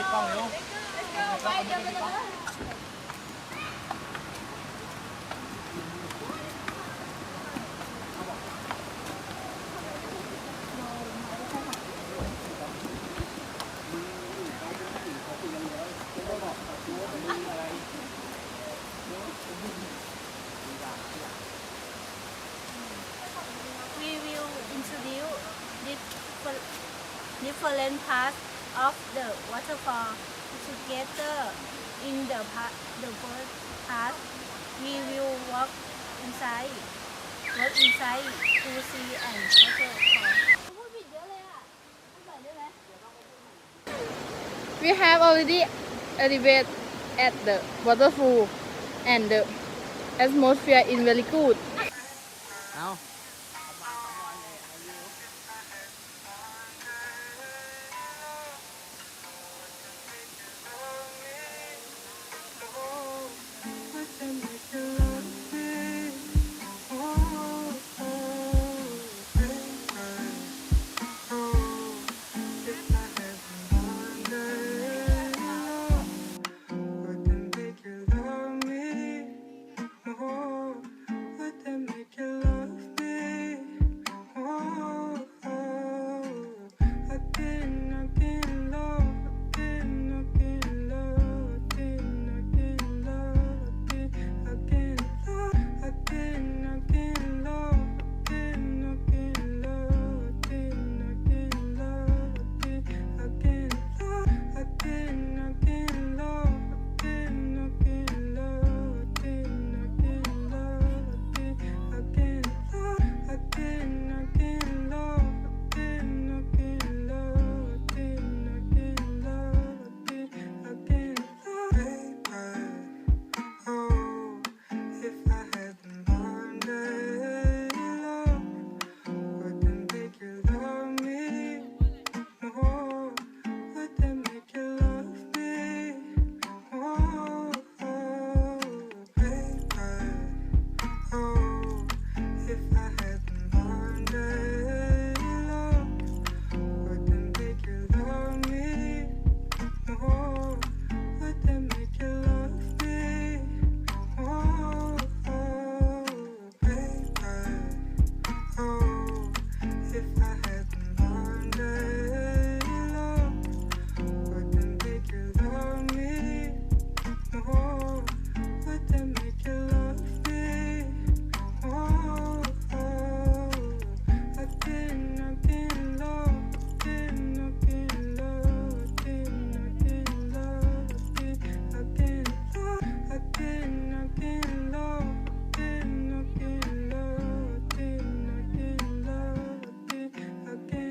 ปิดกล้องเร็ว ไปเดินไปเลย We will introduce different parts of the waterfall together. In the first part, we will walk inside to see an waterfall. พูดผิดเยอะเลยอ่ะพูดใหม่ได้ไหม We have already arrived at the waterfall and the atmosphere is very good. เอา Again.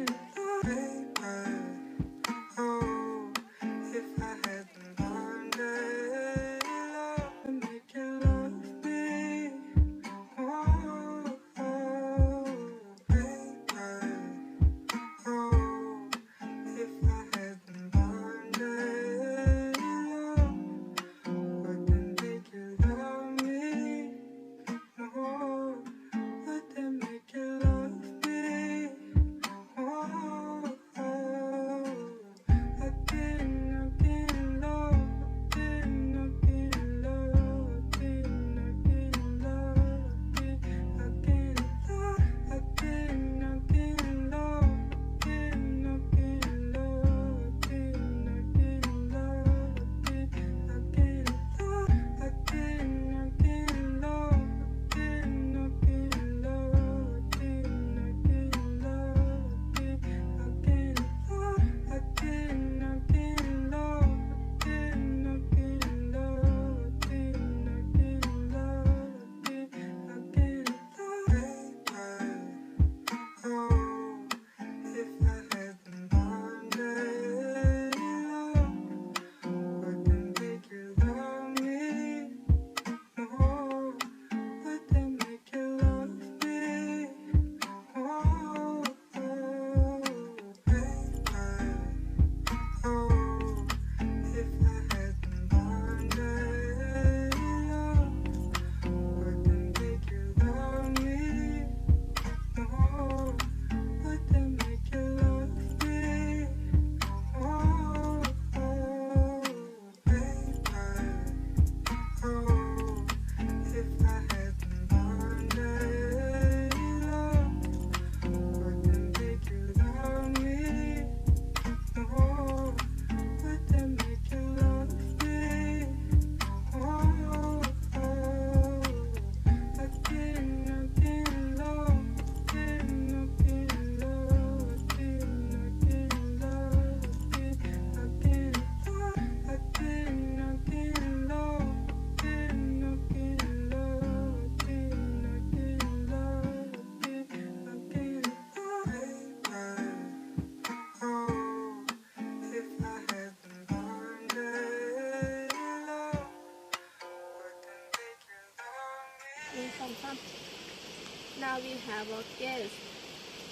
walkers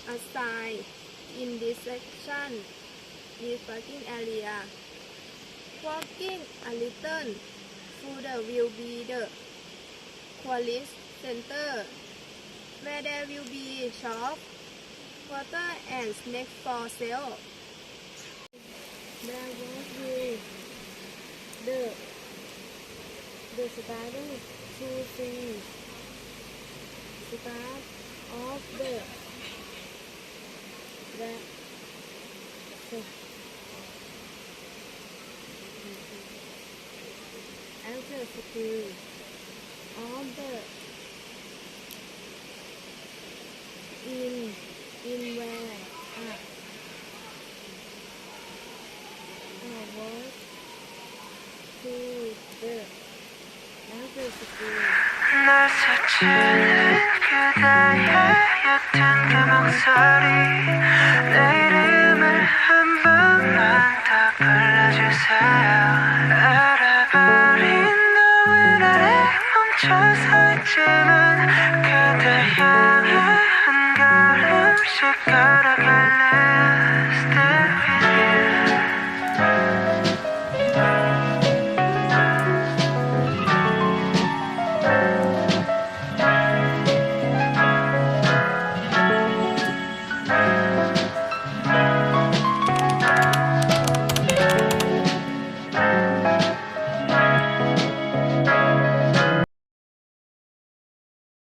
assigned in this section is parking area. Walking a little further will be the tourist center, where there will be shop, water and snacks for sale. There was the starting to see start of the after school of the in where was to the after school. 널 스치는 그대의 옅은 그 목소리 내 이름을 한 번만 더 불러주세요 알아버린 너의 나를 멈춰 서 있지만 그대 향해 한 걸음씩 걸어